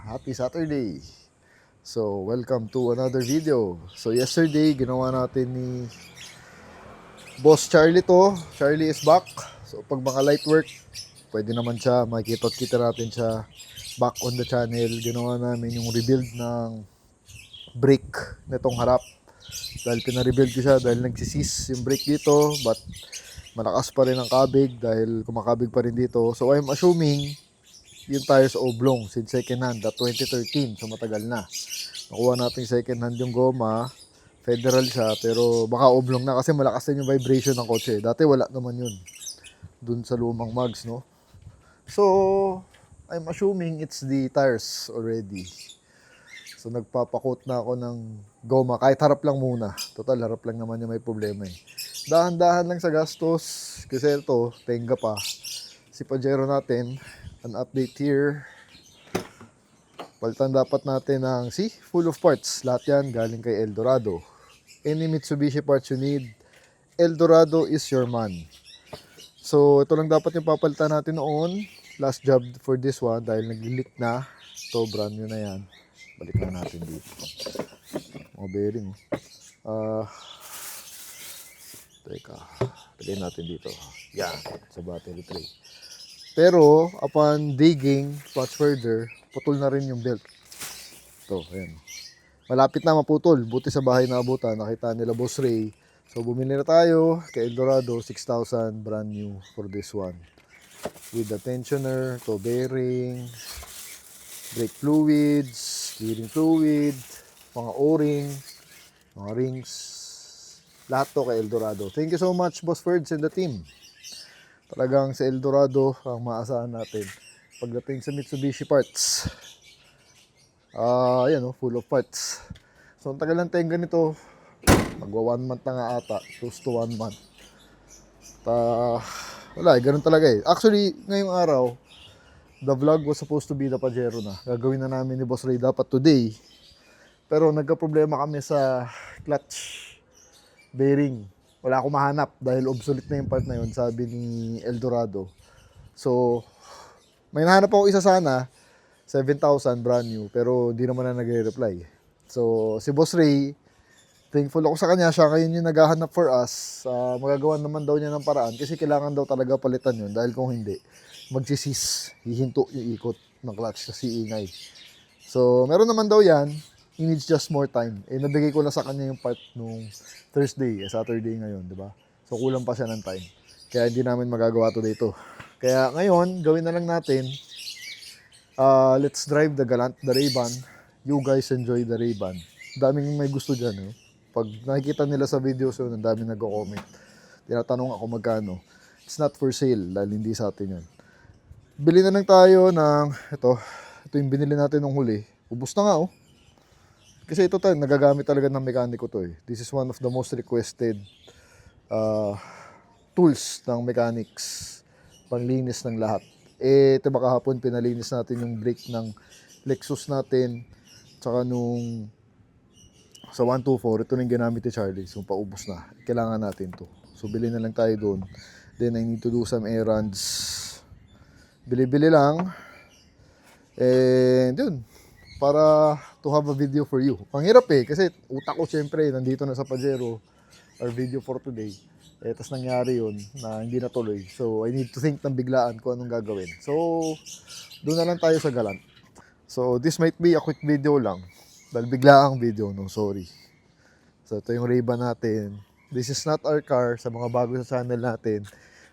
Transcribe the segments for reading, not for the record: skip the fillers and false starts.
Happy Saturday! So, welcome to another video. So, yesterday, ginawa natin ni Boss Charlie to. Charlie is back. So, pag mga light work, pwede naman siya. Makikita natin siya back on the channel. Ginawa namin yung rebuild ng brake nitong harap. Dahil pina-rebuild ko siya dahil nagsisis yung brake dito. But, malakas pa rin ang kabig dahil kumakabig pa rin dito. So, I'm assuming yung tires oblong since second hand at 2013, so matagal na. Nakuha natin second hand yung goma, federal siya, pero baka oblong na kasi malakas din yung vibration ng kotse. Dati wala naman yun dun sa lumang mags, no? So I'm assuming it's the tires already. So nagpapakot na ako ng goma, kahit harap lang muna. Total, harap lang naman yung may problema eh. Dahan-dahan lang sa gastos kasi ito, tenga pa. Si Pajero natin, an update here. Palitan dapat natin ng full of parts. Lahat yan galing kay Eldorado. Any Mitsubishi parts you need, Eldorado is your man. So ito lang dapat yung papalitan natin noon. Last job for this one dahil nag-leak na. Ito, brand new na yan. Balik na natin dito. Mga bearing. Teka, lagay natin dito. Yan, sa battery tray. Pero, upon digging much further, putol na rin yung belt. Ito, ayan. Malapit na maputol. Buti sa bahay na abutan. Nakita nila Boss Ray. So, bumili na tayo kay Eldorado. 6,000 brand new for this one. With the tensioner, toe bearing, brake fluids, steering fluid, mga o-ring, mga rings. Lahat to kay Eldorado. Thank you so much, Boss Ferds and the team. Talagang sa Eldorado ang maasahan natin pagdating sa Mitsubishi parts. Ayan o, full of parts. So, ang tagal ng tenga nito, magwa 1 month na nga ata, close to 1 month. Wala, ganun talaga eh. Actually, ngayong araw, the vlog was supposed to be the Pajero na. Gagawin na namin ni Boss Ray dapat today. Pero nagka-problema kami sa clutch bearing. Wala akong mahanap dahil obsolete na yung part na yun, sabi ni Eldorado. So, may nahanap ako isa sana, 7,000 brand new, pero di naman na nagre-reply. So, si Boss Ray, thankful ako sa kanya, siya ngayon yung naghahanap for us. Magagawa naman daw niya ng paraan kasi kailangan daw talaga palitan yun dahil kung hindi, magsisis, hihinto yung ikot ng clutch kasi ingay. So, meron naman daw yan. He needs just more time. Nabigay ko na sa kanya yung part nung Thursday, Saturday ngayon, di ba? So, kulang pa siya ng time. Kaya hindi namin magagawa today ito. Kaya ngayon, gawin na lang natin. Let's drive the Galant, the Ray-Ban. You guys enjoy the Ray-Ban. Daming may gusto dyan. Eh. Pag nakikita nila sa videos yun, ang daming nag-comment. Tinatanong ako magkano. It's not for sale dahil hindi sa atin yan. Bili na lang tayo ng, ito yung binili natin nung huli. Ubus na nga oh. Kasi ito tayo, nagagamit talaga ng mekaniko to eh. This is one of the most requested tools ng mechanics. Panglinis ng lahat. Ito ba kahapon pinalinis natin yung brake ng Lexus natin. Tsaka nung sa 124, ito na yung ginamit ni Charlie. So paubos na. Kailangan natin to. So bili na lang tayo doon. Then I need to do some errands. Bili-bili lang. And yun. Para to have a video for you. Ang hirap eh, kasi utak ko syempre, nandito na sa Pajero, our video for today. Tas nangyari yun, na hindi natuloy. So, I need to think ng biglaan kung anong gagawin. So, doon na lang tayo sa Galant. So, this might be a quick video lang. Dahil biglaang video, no, sorry. So, ito yung Ray-Ban natin. This is not our car, sa mga bago sa channel natin.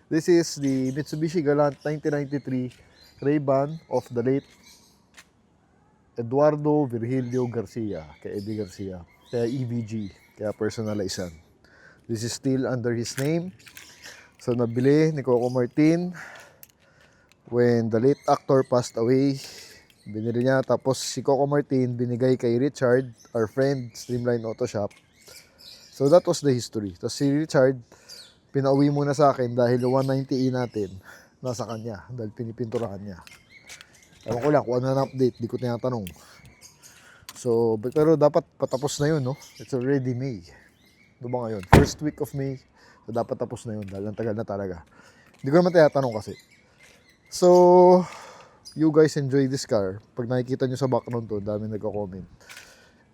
This is the Mitsubishi Galant 1993 Ray-Ban of the late Eduardo Virgilio Garcia, kay Eddie Garcia, kaya EVG, kaya personalize yan. This is still under his name. So nabili ni Coco Martin when the late actor passed away. Binili niya, tapos si Coco Martin binigay kay Richard, our friend, Streamline Auto Shop. So that was the history. Tapos si Richard, pinauwi muna sa akin dahil 190E natin nasa kanya, dahil pinipinturahan niya. Ewan ko lang kung ano na update, di ko tinatanong. So, pero dapat patapos na yun, no? It's already May. Ano ba ngayon? First week of May. So, dapat tapos na yun dahil ang tagal na talaga. Hindi ko naman tinatanong kasi. So, you guys enjoy this car. Pag nakikita nyo sa background to, dami nagko-comment.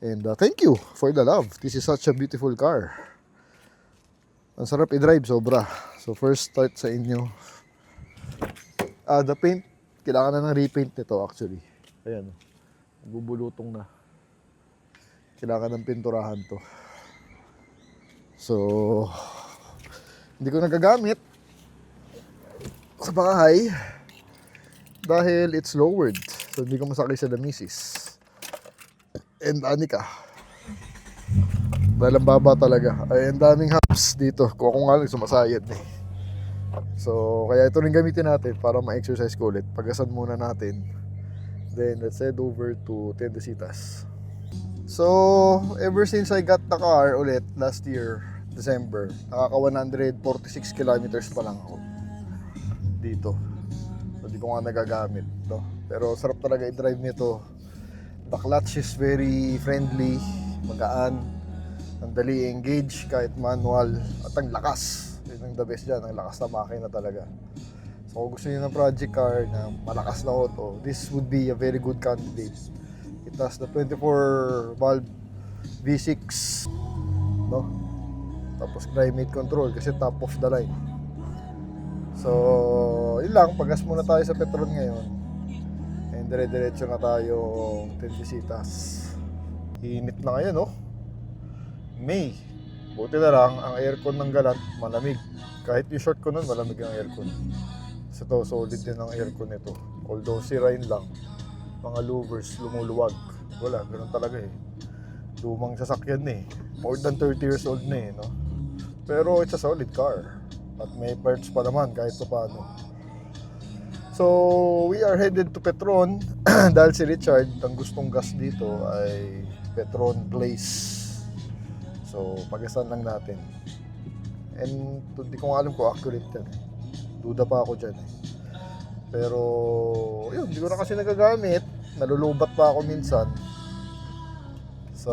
And thank you for the love. This is such a beautiful car. Ang sarap i-drive, sobra. So first start sa inyo. The paint, kailangan na ng repaint nito actually. Ayan, bubulutong na. Kailangan ng pinturahan to. So, hindi ko nagagamit sa bahay dahil it's lowered. So, hindi ko masakay sa Damisis. And Anika. Dahil ang baba talaga. Ay, ang daming humps dito. Kung ako nga lang sumasayad eh. So, kaya ito rin gamitin natin para ma-exercise ko ulit. Pagasan muna natin. Then, let's head over to Tendesitas. So, ever since I got the car ulit last year, December, nakaka 146 kilometers pa lang ako dito. So, di ko nga nagagamit, no? Pero sarap talaga i-drive nito. The clutch is very friendly, magaan, ang dali engage kahit manual, at ang lakas. Yun ang the best dyan, ang lakas na makina talaga. So, kung gusto niyo ng project car na malakas na auto, this would be a very good candidate. It has the 24 valve V6, no? Tapos climate control kasi top of the line. So, yun lang, pagas muna tayo sa Petron ngayon. And dire-diretso na tayo Tendesitas. Init na ngayon, no? May. Buti na lang, ang aircon ng Galant malamig. Kahit yung short ko nun, malamig ang aircon. So, to, solid din ang aircon nito. Although sirain lang, mga louvers lumuluwag. Wala, ganun talaga eh. Lumang sasakyan eh. More than 30 years old na eh, no? Pero it's a solid car. At may parts pa naman kahit pa paano. So, we are headed to Petron. Dahil si Richard, ang gustong gas dito ay Petron Place. So, pagasan lang natin. And hindi ko nga alam kung accurate yan eh. Duda pa ako dyan eh. Pero, yun, hindi ko na kasi nagagamit. Nalulubat pa ako minsan. So,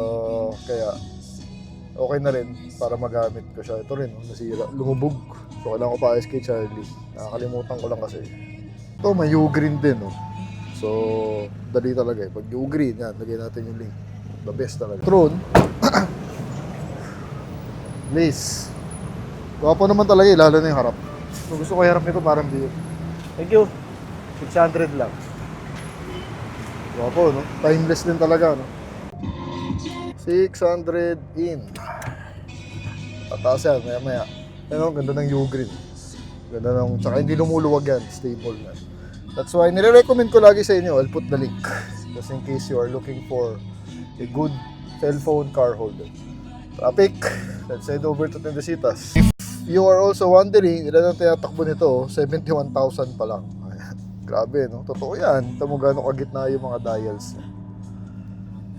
kaya okay na rin para magamit ko siya. Ito rin, nasira, lumubog. So, kailangan ko pa ayos kay Charlie. Nakakalimutan ko lang kasi. Ito, may U-green din, no? So, dali talaga eh. Pag U-green, yan, lagay natin yung link. The best talaga. Tron. Please. Gwapo naman talaga eh, lalo na yung harap. So, gusto ko harap nito parang beer. Thank you. 600 lang. Gwapo, no? Timeless din talaga, no? 600 in. Tataas yan, maya-maya. Ano, ganda ng U-green. Ganda ng, tsaka hindi lumuluwag yan, stable na. That's why nire-recommend ko lagi sa inyo, I'll put the link. Just in case you are looking for a good cellphone car holder. Traffic, let's head over to Tendesitas. If you are also wondering, ilan ang tinatakbo nito, 71,000 pa lang. Ayan. Grabe, no? Totoo yan. Ito mo gano'ng kagitna yung mga dials.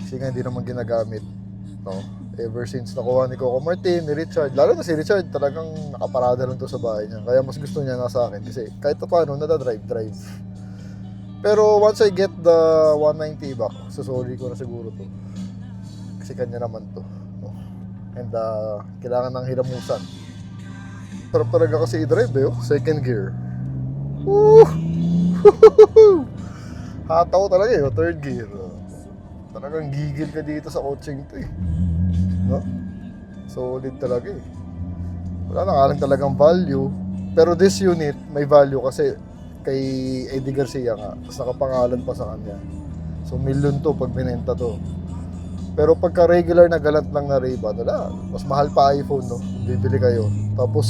Kasi nga hindi naman ginagamit, no? Ever since nakuha ni Coco Martin, ni Richard, lalo na si Richard, talagang nakaparada lang to sa bahay niya. Kaya mas gusto niya nasa akin kasi kahit pa paano, nadadrive. Pero once I get the 190 back, susuli ko na siguro to. Kasi kanya naman to, no? And kailangan ng hilamusan. Sarap talaga kasi i-drive eh, oh. Second gear. Woo! Hataw talaga eh, oh. Third gear. Talagang gigil ka dito sa coaching to eh. No? Solid talaga eh. Wala na nga lang talagang value. Pero this unit may value kasi kay Eddie Garcia nga. Tapos nakapangalan pa sa kanya. So million to pag binenta to. Pero pagka regular na Galant lang na Ray-Ban, wala. Mas mahal pa iPhone, no? Bibili kayo. Tapos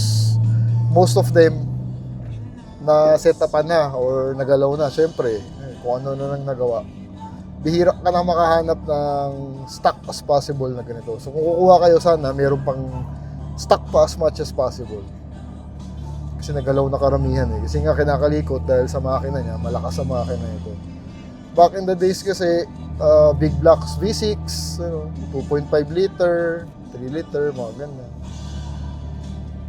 most of them na set-upan na or nagalaw na. Siyempre, kung ano na nang nagawa. Bihira ka na makahanap ng stock as possible na ganito. So kung kukuha kayo, sana meron pang stock pa as much as possible. Kasi nagalaw na karamihan eh. Kasi nga kinakalikot dahil sa makina niya, malakas sa makina ito. Back in the days kasi, big blocks V6, 2.5 liter, 3 liter, mga ganyan.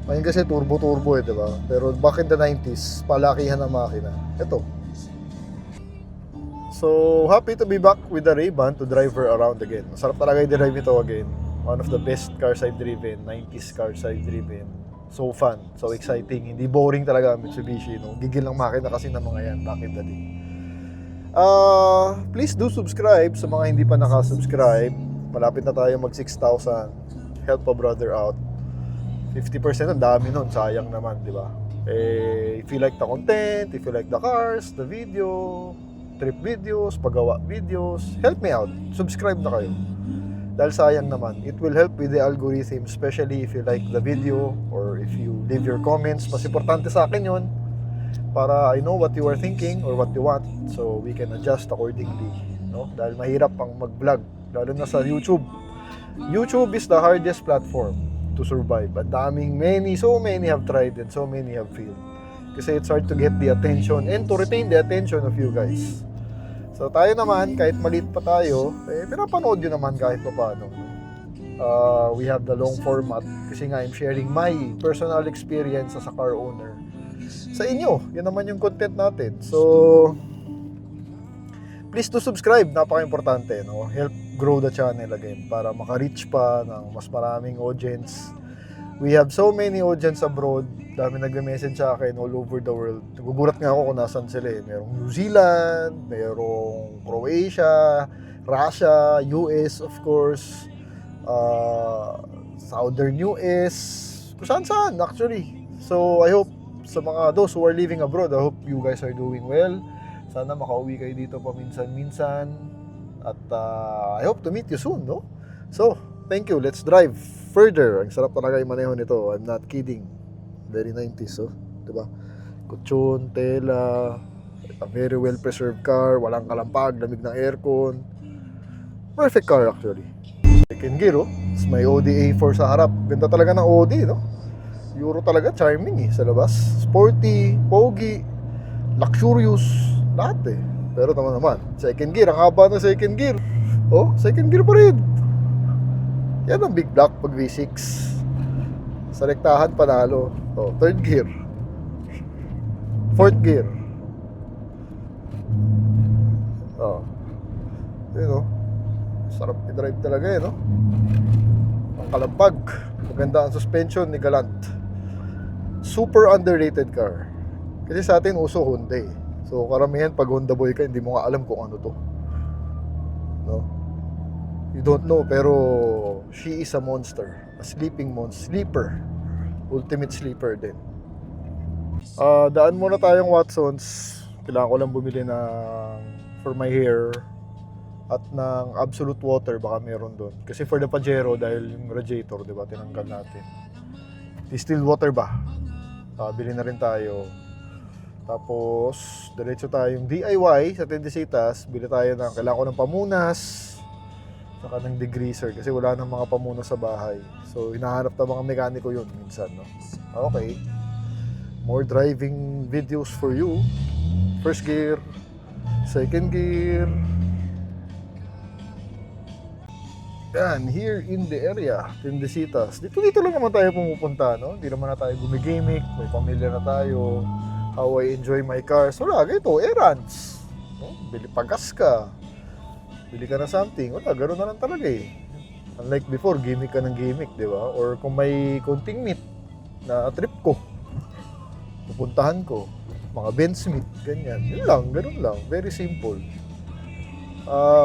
Ngayon kasi turbo-turbo eh, diba? Pero back in the 90s, palakihan ng makina. Ito. So, happy to be back with the Ray-Ban to drive her around again. Masarap talaga i-drive ito again. One of the best cars I've driven, 90s cars I've driven. So fun, so exciting. Hindi boring talaga ang Mitsubishi, no? Gigil ng makina kasi ng mga yan back in the day. Please do subscribe sa mga hindi pa nakasubscribe. Malapit na tayo mag 6,000. Help a brother out. 50% ang dami nun, sayang naman, di ba? If you like the content, if you like the cars, the video, trip videos, paggawa videos, help me out. Subscribe na kayo. Dahil sayang naman. It will help with the algorithm, especially if you like the video or if you leave your comments. Mas importante sa akin yun para I know what you are thinking or what you want, so we can adjust accordingly, no? Dahil mahirap pang mag-vlog, lalo na sa YouTube. YouTube is the hardest platform to survive. Ang daming so many have tried and so many have failed. Kasi it's hard to get the attention and to retain the attention of you guys. So tayo naman, kahit maliit pa tayo, pinapanood yun naman kahit pa paano. We have the long format kasi nga I'm sharing my personal experience as a car owner sa inyo. Yun naman yung content natin. So, please do subscribe. Napaka-importante, no? Help grow the channel again para maka-reach pa ng mas maraming audience. We have so many audience abroad. Dami nagme-message sa akin all over the world. Nagugulat nga ako kung nasan sila eh. Merong New Zealand, merong Croatia, Russia, US of course, Southern US, kung saan actually. So I hope sa mga those who are living abroad, I hope you guys are doing well. Sana makauwi kayo dito paminsan-minsan. At I hope to meet you soon, no? So, thank you. Let's drive further. Ang sarap talaga yung maneho nito. I'm not kidding. Very 90s, oh. Diba? Kutsyon, tela, a very well-preserved car, walang kalampag, lamig ng aircon. Perfect car actually. Second gear, oh. It's may Audi A4 sa harap. Ganda talaga ng Audi, no? Euro talaga, charming eh, sa labas. Sporty, pogi, luxurious, lahat eh. Pero naman, second gear, ang haba ng second gear. Oh, second gear pa rin. Yan ang big block pag V6. Sa rektahan, panalo. Oh, third gear. Fourth gear. Oh. Yun, oh. Sarap i-drive talaga eh, no? Ang kalampag. Maganda ang suspension ni Galant. Super underrated car. Kasi sa atin uso Honda eh. So karamihan pag Honda boy ka, hindi mo nga alam kung ano to. No? You don't know, pero she is a monster. A sleeping monster. Sleeper. Ultimate sleeper din. Daan muna tayong Watsons. Kailangan ko lang bumili for my hair at ng Absolute Water, baka meron doon. Kasi for the Pajero, dahil yung radiator, di ba, tinanggal natin. Distilled water ba? Bili na rin tayo. Tapos, diretso tayong DIY sa Tendesitas. Bili tayo ng, kailangan ko ng pamunas, saka ng degreaser, kasi wala nang mga pamunas sa bahay. So, hinahanap na mga mekaniko yun minsan, no? Okay. More driving videos for you. First gear, second gear. Yan, here in the area, Tendesitas. Dito lang naman tayo pumupunta, no? Hindi naman na tayo gumigimik, may pamilya na tayo. How I enjoy my cars. Wala, ganito, errands. No? Bili pagas ka. Bili ka na something. Wala, gano'n na lang talaga eh. Unlike before, gimmick ka ng gimmick, di ba? Or kung may konting meet na trip ko, pupuntahan ko, mga Bensmith, ganyan. Yun lang, gano'n lang. Very simple.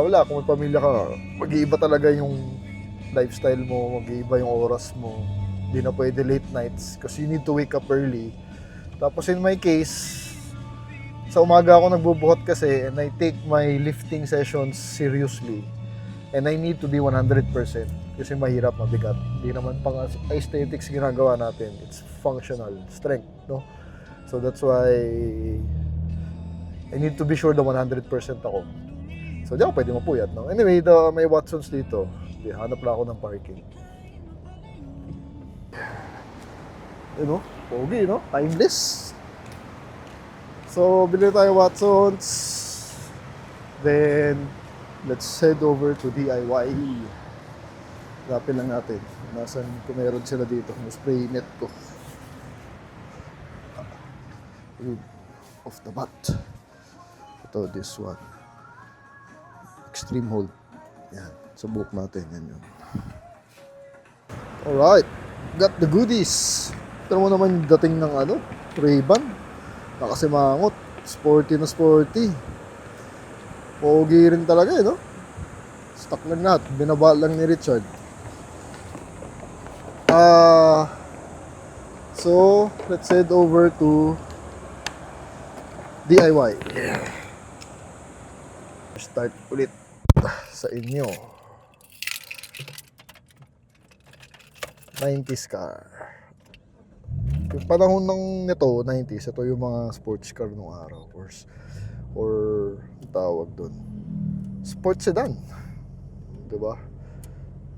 Wala, kung may pamilya ka, mag-iiba talaga yung lifestyle mo, mag-iiba yung oras mo. Hindi na pwede late nights kasi you need to wake up early. Tapos in my case, sa umaga ako nagbubuhat kasi and I take my lifting sessions seriously. And I need to be 100% kasi mahirap, mabigat. Hindi naman pang aesthetics ginagawa natin. It's functional, strength, no? So that's why I need to be sure na 100% ako. So di ako pwede mapuyat, no? Anyway, may Watsons dito. Hanap lang ako ng parking. You know, pogi, no? Timeless. So, bili tayo Watsons. Then, let's head over to DIY. Hanapin lang natin. Nasaan kung meron sila dito. Yung spray net ko. Off the bat. Ito, this one. Extreme hold. Yan. Subok natin. Yan yun. Alright. Got the goodies. Pero mo naman yung dating ng Ray-Ban. Nakasimangot. Sporty na sporty. Pogi rin talaga eh, no? Stock lang lahat. Binaba lang ni Richard. So, let's head over to DIY. Start ulit sa inyo. 90s car. Yung panahon ng nito, 90s, ito yung mga sports car nung araw. Or tawag doon. Sports sedan. Diba?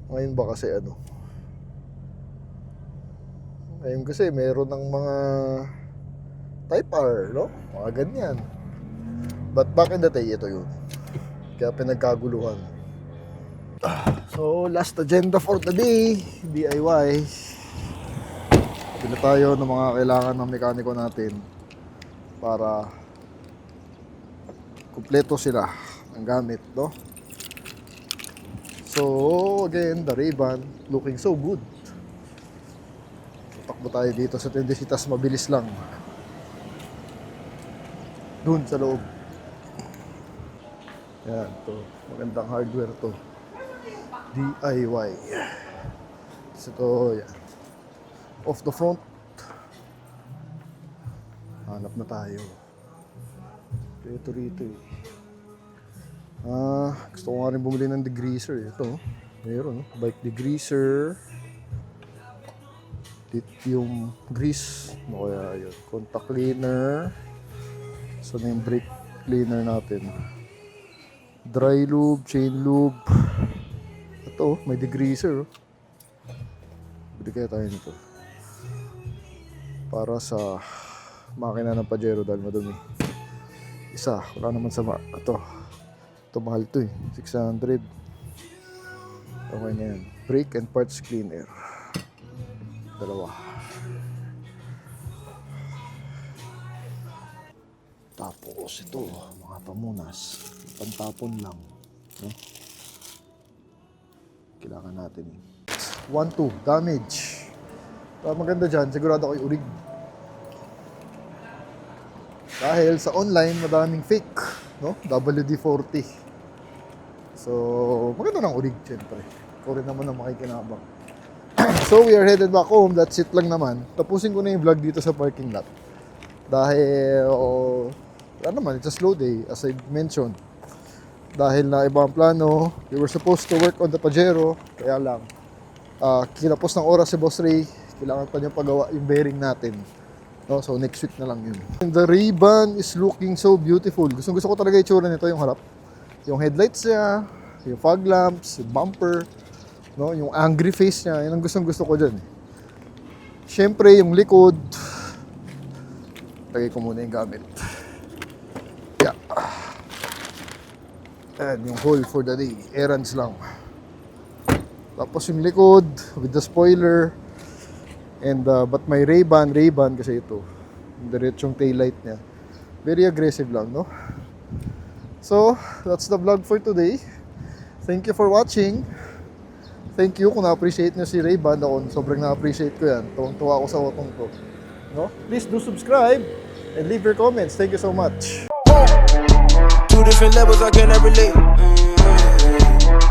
Ngayon ba kasi ano? Ngayon kasi meron ng mga Type R, no? Mga ganyan. But back in the day, ito yun. Kaya pinagkaguluhan. So, last agenda for the day, DIY. Pili tayo ng mga kailangan ng mekaniko natin para kumpleto sila ang gamit, no? So, again, the Ray-Ban looking so good. Takbo tayo dito sa Tendesitas, mabilis lang. Dun sa loob. Yan, to. Magandang hardware to. DIY. So, ito, yan. Off the front. Hanap na tayo. Ito rito eh. Gusto ko nga rin bumili ng degreaser. Ito, meron, no? Bike degreaser. Lithium grease. No, kaya yun. Contact cleaner. So, na yung brake cleaner natin. Dry lube, chain lube. Ito, may degreaser. Bili kaya tayo nito. Para sa makina ng Pajero dahil madumi. Isa, wala naman sa ito mahal to eh, 600. Okay na yan. Brake and parts cleaner. Dalawa. Tapos ito, mga pamunas. Pantapon lang. No? Kailangan natin eh. 1-2, damage. Maganda dyan, sigurado kayo urig. Dahil sa online, madaming fake, no? WD-40. So, maganda ng urig, syempre. Ikaw rin naman ang makikinabang. So, we are headed back home. That's it lang naman. Tapusin ko na yung vlog dito sa parking lot. Dahil, wala naman, it's a slow day, as I mentioned. Dahil na iba ang plano, we were supposed to work on the Pajero, kaya lang, kinapos ng oras si Boss Ray, kailangan pa niya pagawa yung bearing natin. No, so next week na lang yun. And the Ray-Ban is looking so beautiful. Gusto ko talaga itsura nito, yung harap. Yung headlights niya, yung fog lamps, yung bumper, no, yung angry face niya, yun ang gusto ko dyan. Siyempre, yung likod, lagay ko muna yung gamit. Yeah. And yung haul for the day, errands lang. Tapos yung likod, with the spoiler, and but my Ray-Ban kasi ito, yung diretsong taillight niya. Very aggressive lang, no? So, that's the vlog for today. Thank you for watching. Thank you kung na-appreciate nyo si Ray-Ban. Ako, sobrang na-appreciate ko yan. Tuwang-tuwa ako sa otong ko. No? Please do subscribe and leave your comments. Thank you so much. Two different levels, I can never relate.